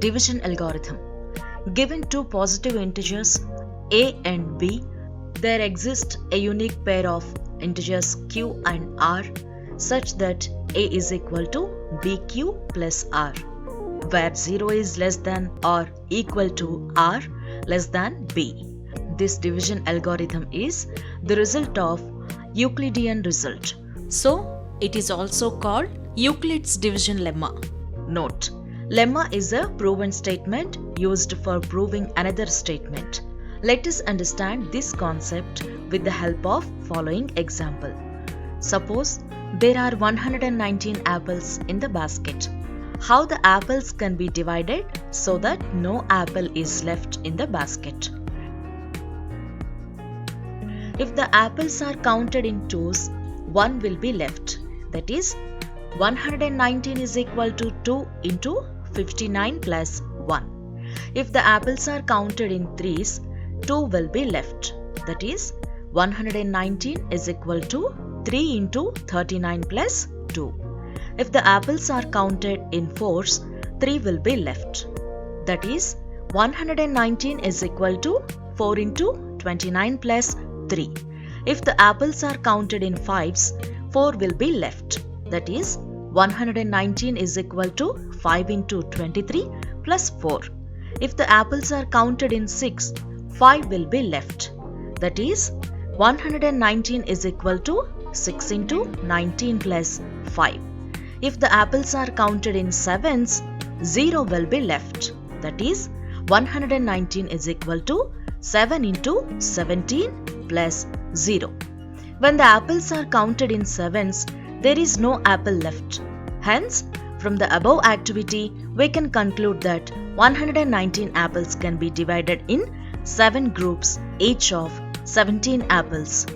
Division algorithm. Given two positive integers a and b, there exists a unique pair of integers q and r such that a is equal to bq plus r, where 0 is less than or equal to r less than b. This division algorithm is the result of Euclidean result. So, it is also called Euclid's division lemma. Note: lemma is a proven statement used for proving another statement. Let us understand this concept with the help of following example. Suppose there are 119 apples in the basket. How the apples can be divided so that no apple is left in the basket? If the apples are counted in twos, one will be left. That is, 119 is equal to 2 into 59 plus 1. If the apples are counted in threes, 2 will be left. That is, 119 is equal to 3 into 39 plus 2. If the apples are counted in fours, 3 will be left. That is, 119 is equal to 4 into 29 plus 3. If the apples are counted in fives, 4 will be left. That is, 119 is equal to 5 into 23 plus 4. If the apples are counted in 6, 5 will be left. That is, 119 is equal to 6 into 19 plus 5. If the apples are counted in sevens, 0 will be left. That is, 119 is equal to 7 into 17 plus 0. When the apples are counted in sevens, there is no apple left. Hence, from the above activity, we can conclude that 119 apples can be divided in 7 groups, each of 17 apples.